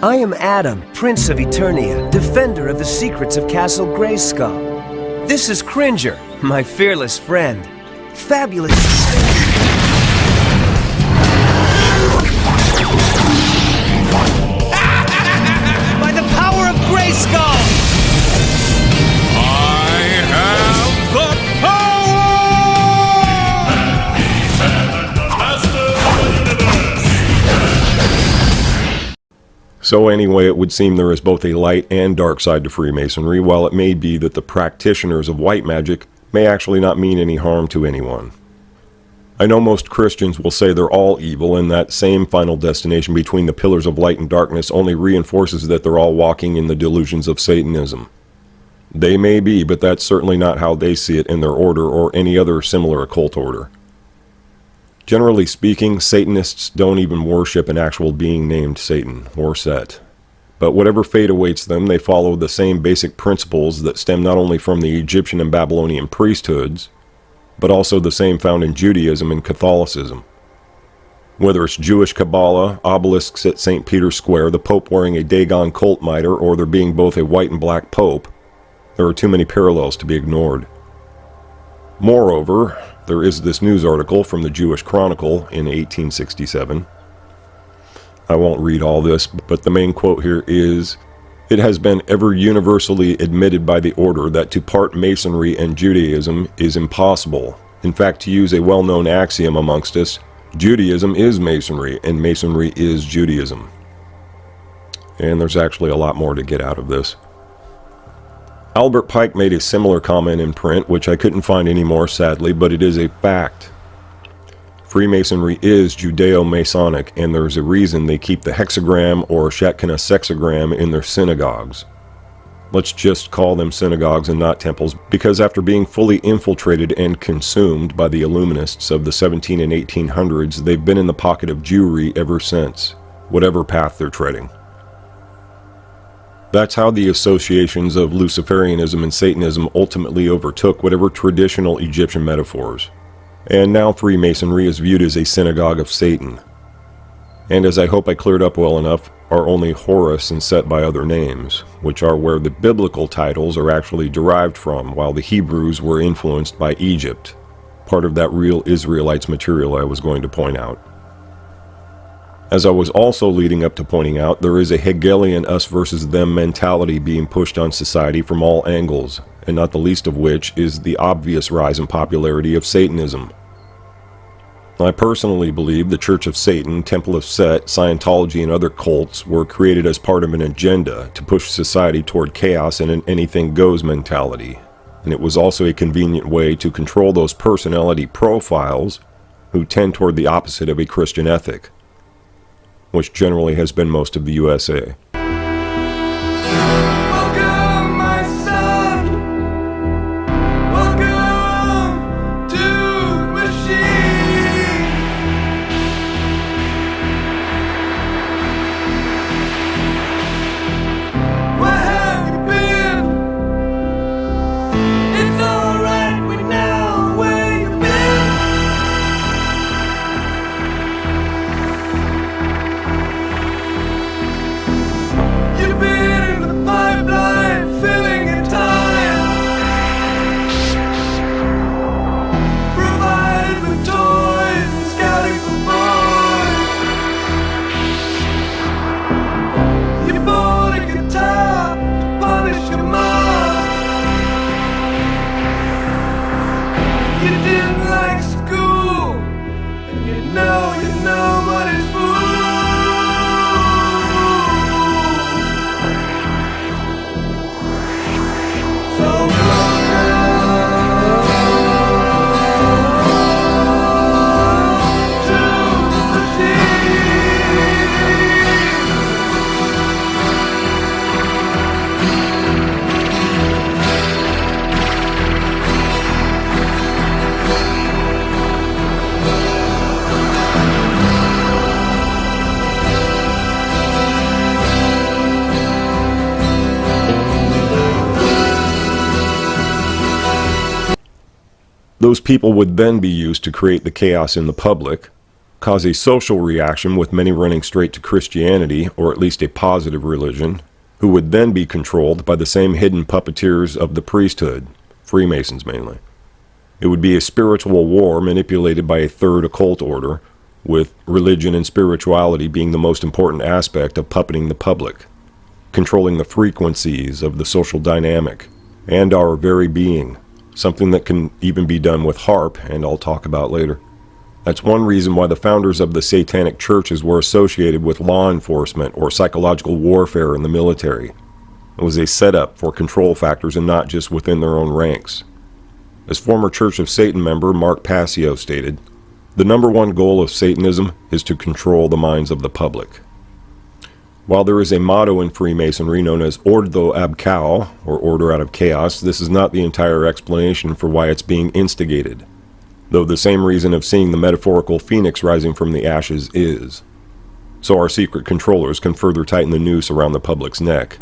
[SPEAKER 17] I am Adam, Prince of Eternia, defender of the secrets of Castle Grayskull. This is Cringer, my fearless friend. Fabulous. By the power of Grayskull!
[SPEAKER 15] I have the
[SPEAKER 10] So anyway, it would seem there is both a light and dark side to Freemasonry, while it may be that the practitioners of white magic may actually not mean any harm to anyone. I know most Christians will say they're all evil, and that same final destination between the pillars of light and darkness only reinforces that they're all walking in the delusions of Satanism. They may be, but that's certainly not how they see it in their order or any other similar occult order. Generally speaking, Satanists don't even worship an actual being named Satan or Set. But whatever fate awaits them, they follow the same basic principles that stem not only from the Egyptian and Babylonian priesthoods, but also the same found in Judaism and Catholicism. Whether it's Jewish Kabbalah, obelisks at St. Peter's Square, the Pope wearing a Dagon cult mitre, or there being both a white and black Pope, there are too many parallels to be ignored. Moreover, there is this news article from the Jewish Chronicle in 1867. I won't read all this, but the main quote here is, "It has been ever universally admitted by the order that to part Masonry and Judaism is impossible. In fact, to use a well-known axiom amongst us, Judaism is Masonry and Masonry is Judaism." And there's actually a lot more to get out of this. Albert Pike made a similar comment in print, which I couldn't find anymore sadly, but it is a fact. Freemasonry is Judeo-Masonic, and there's a reason they keep the hexagram or Shekinah sexagram in their synagogues. Let's just call them synagogues and not temples, because after being fully infiltrated and consumed by the Illuminists of the 17 and 1800s, they've been in the pocket of Jewry ever since, whatever path they're treading. That's how the associations of Luciferianism and Satanism ultimately overtook whatever traditional Egyptian metaphors. And now Freemasonry is viewed as a synagogue of Satan. And as I hope I cleared up well enough, are only Horus and Set by other names, which are where the biblical titles are actually derived from, while the Hebrews were influenced by Egypt, part of that real Israelites material I was going to point out. As I was also leading up to pointing out, there is a Hegelian us versus them mentality being pushed on society from all angles, and not the least of which is the obvious rise in popularity of Satanism. I personally believe the Church of Satan, Temple of Set, Scientology, and other cults were created as part of an agenda to push society toward chaos and an anything-goes mentality, and it was also a convenient way to control those personality profiles who tend toward the opposite of a Christian ethic, which generally has been most of the USA.
[SPEAKER 15] Welcome, my son. Welcome to the machine. Where have you been? It's alright, we know where you've been.
[SPEAKER 10] Those people would then be used to create the chaos in the public, cause a social reaction with many running straight to Christianity, or at least a positive religion, who would then be controlled by the same hidden puppeteers of the priesthood, Freemasons mainly. It would be a spiritual war manipulated by a third occult order, with religion and spirituality being the most important aspect of puppeting the public, controlling the frequencies of the social dynamic, and our very being, something that can even be done with HARP, and I'll talk about later. That's one reason why the founders of the satanic churches were associated with law enforcement or psychological warfare in the military. It was a setup for control factors and not just within their own ranks. As former Church of Satan member Mark Passio stated, the number one goal of Satanism is to control the minds of the public. While there is a motto in Freemasonry known as Ordo ab Chao, or order out of chaos, this is not the entire explanation for why it's being instigated, though the same reason of seeing the metaphorical phoenix rising from the ashes is. So our secret controllers can further tighten the noose around the public's neck.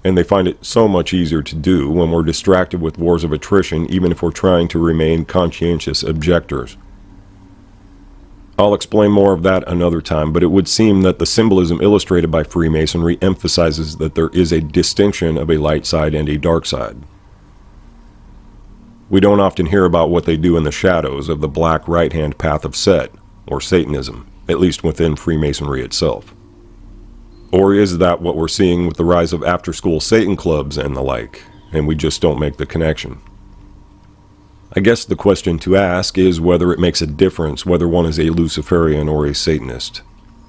[SPEAKER 10] And they find it so much easier to do when we're distracted with wars of attrition, even if we're trying to remain conscientious objectors. I'll explain more of that another time, but it would seem that the symbolism illustrated by Freemasonry emphasizes that there is a distinction of a light side and a dark side. We don't often hear about what they do in the shadows of the black right-hand path of Set, or Satanism, at least within Freemasonry itself. Or is that what we're seeing with the rise of after-school Satan clubs and the like, and we just don't make the connection? I guess the question to ask is whether it makes a difference whether one is a Luciferian or a Satanist.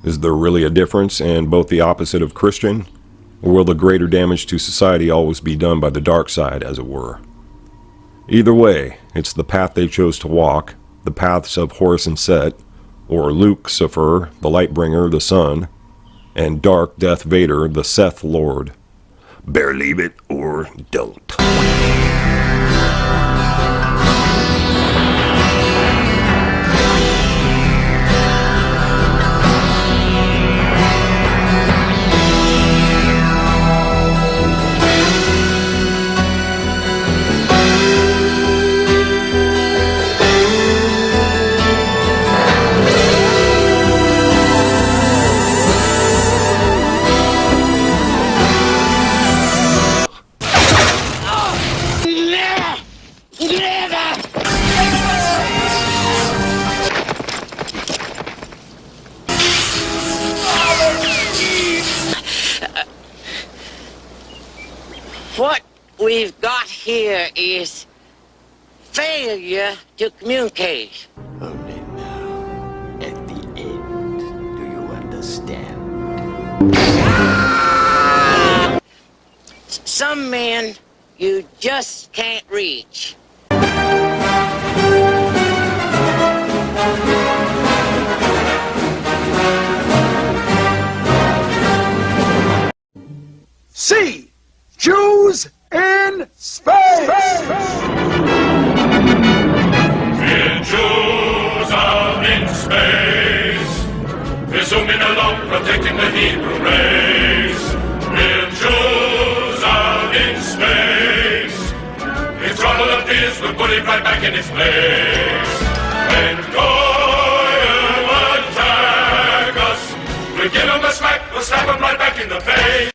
[SPEAKER 10] Is there really a difference and both the opposite of Christian? Or will the greater damage to society always be done by the dark side, as it were? Either way, it's the path they chose to walk, the paths of Horus and Set, or Lucifer, the Lightbringer, the Sun, and Dark Death Vader, the Seth Lord. Believe it or don't.
[SPEAKER 8] What we've got here is failure to communicate.
[SPEAKER 9] Only now, at the end, do you understand?
[SPEAKER 8] Some men you just can't reach.
[SPEAKER 15] See! Jews in space!
[SPEAKER 16] In Jews out in space, we're zooming along, protecting the Hebrew race. In Jews out in space, if trouble appears, we'll put it right back in its place. When Goyim attack us, we'll give them a smack, we'll slap them right back in the face.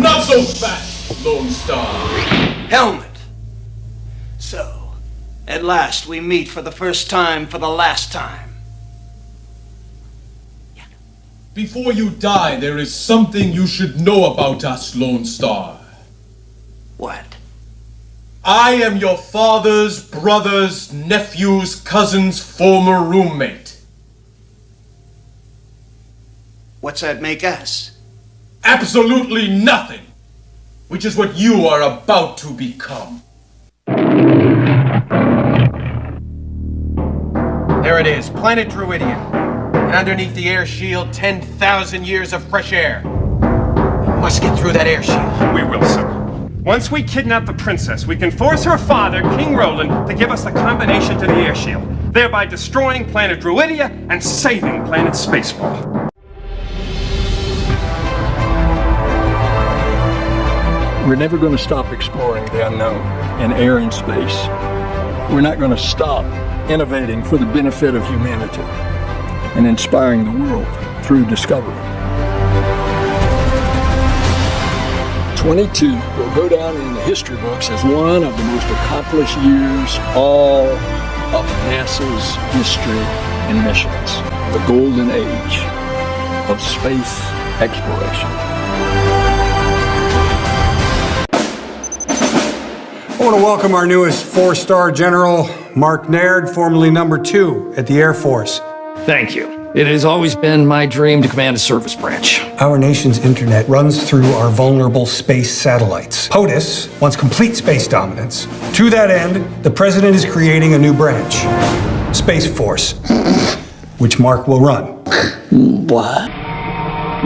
[SPEAKER 15] Not so fast, Lone Star.
[SPEAKER 9] Helmet! So,
[SPEAKER 6] At last we meet for the first time, for the last time.
[SPEAKER 18] Before you die, there is something you should know about us, Lone Star.
[SPEAKER 6] What?
[SPEAKER 18] I am your father's brother's nephew's cousin's former roommate.
[SPEAKER 6] What's that make us?
[SPEAKER 18] Absolutely nothing, which is what you are about to become.
[SPEAKER 19] There it is, planet Druidia. And underneath the air shield, 10,000 years of fresh air. We must get through that air shield.
[SPEAKER 21] We will, sir. Once we kidnap the princess, we can force her father, King Roland, to give us the combination to the air shield, thereby destroying planet Druidia and saving planet Spaceball.
[SPEAKER 22] We're never going to stop exploring the unknown in air and space. We're not going to stop innovating for the benefit of humanity and inspiring the world through discovery. 22 will go down in the history books as one of the most accomplished years all of NASA's history and missions. The golden age of space exploration.
[SPEAKER 23] I want to welcome our newest 4-star General, Mark Naird, formerly number 2 at the Air Force.
[SPEAKER 24] Thank you. It has always been my dream to command a service branch.
[SPEAKER 23] Our nation's internet runs through our vulnerable space satellites. POTUS wants complete space dominance. To that end, the President is creating a new branch, Space Force, which Mark will run.
[SPEAKER 24] What?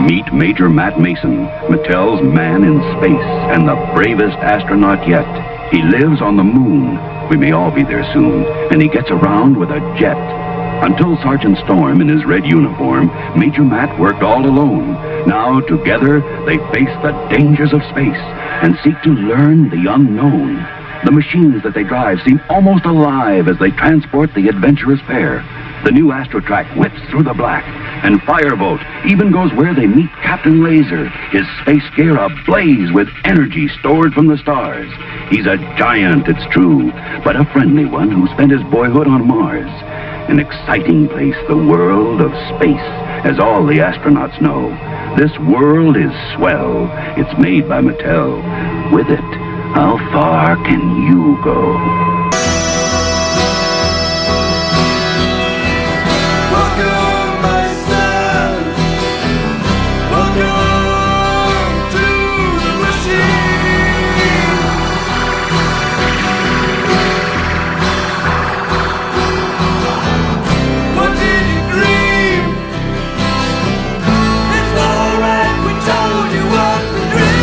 [SPEAKER 25] Meet Major Matt Mason, Mattel's man in space and the bravest astronaut yet. He lives on the moon. We may all be there soon. And he gets around with a jet. Until Sergeant Storm in his red uniform, Major Matt worked all alone. Now, together, they face the dangers of space and seek to learn the unknown. The machines that they drive seem almost alive as they transport the adventurous pair. The new Astrotrack whips through the black, and Firebolt even goes where they meet Captain Laser, his space gear ablaze with energy stored from the stars. He's a giant, it's true, but a friendly one who spent his boyhood on Mars. An exciting place, the world of space, as all the astronauts know. This world is swell. It's made by Mattel. With it, how far can you go?
[SPEAKER 15] Welcome, my son. Welcome to the machine. What did you dream? It's all right, we told you what to dream.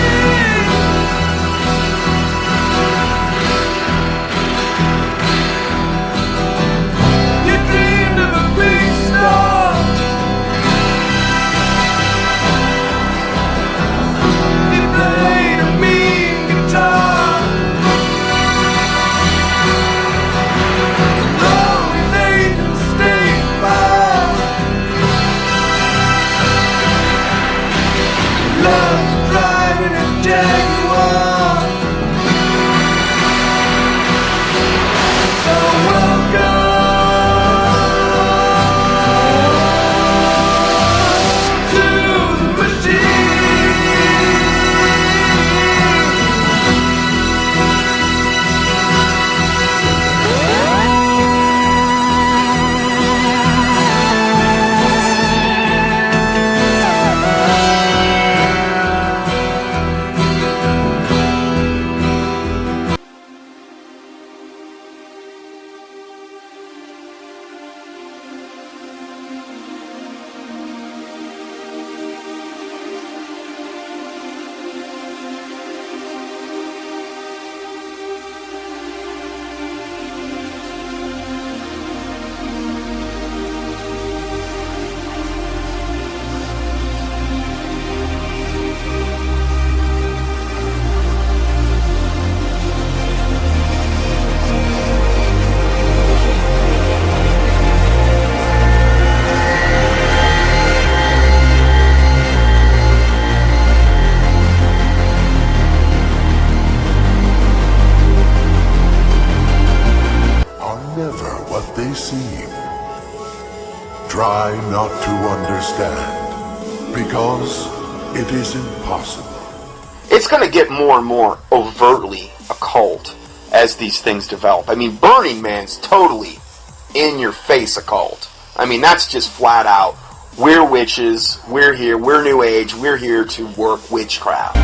[SPEAKER 1] seem. Try not to understand, because it is impossible.
[SPEAKER 3] It's going to get more and more overtly occult as these things develop. I mean, Burning Man's totally in-your-face occult. I mean, that's just flat out, we're witches, we're here, we're New Age, we're here to work witchcraft.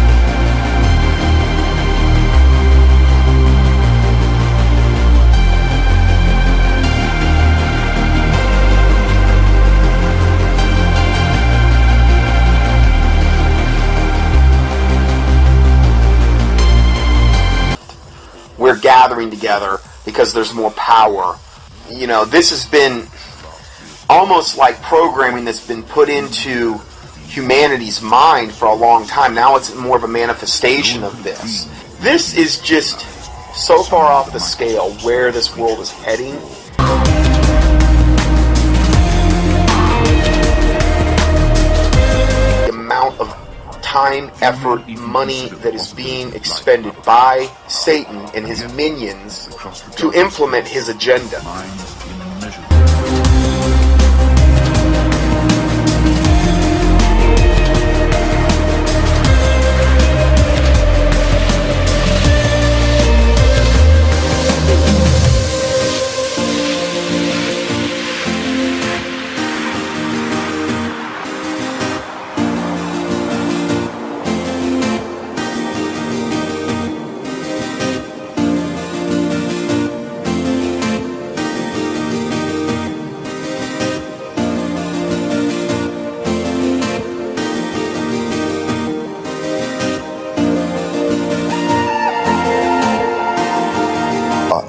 [SPEAKER 3] We're gathering together because there's more power. You know, this has been almost like programming that's been put into humanity's mind for a long time. Now it's more of a manifestation of this. This is just so far off the scale where this world is heading. The amount of time, effort, money that is being expended by Satan and his minions to implement his agenda.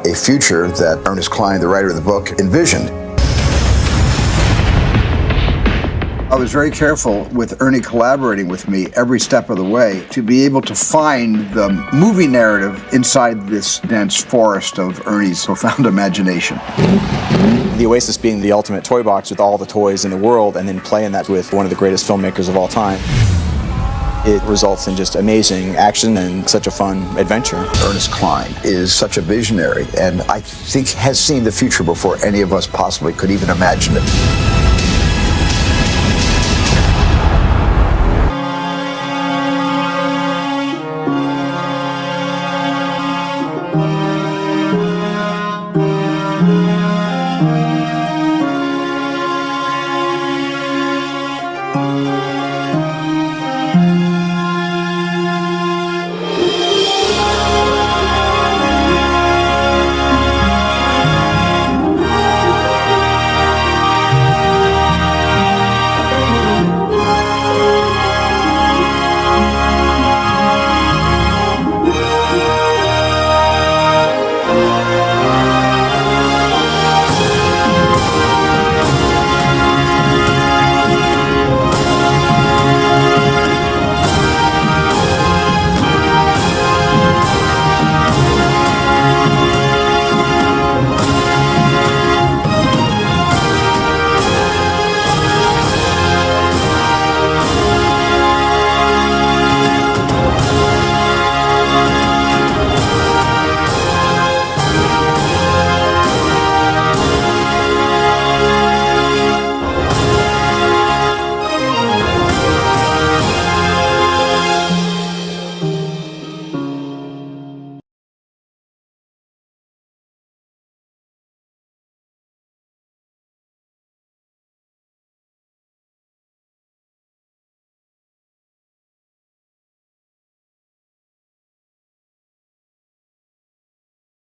[SPEAKER 5] A future that Ernest Cline, the writer of the book, envisioned. I was very careful with Ernie collaborating with me every step of the way to be able to find the movie narrative inside this dense forest of Ernie's profound imagination.
[SPEAKER 11] The Oasis being the ultimate toy box with all the toys in the world, and then playing that with one of the greatest filmmakers of all time. It results in just amazing action and such a fun adventure.
[SPEAKER 5] Ernest Cline is such a visionary, and I think has seen the future before any of us possibly could even imagine it.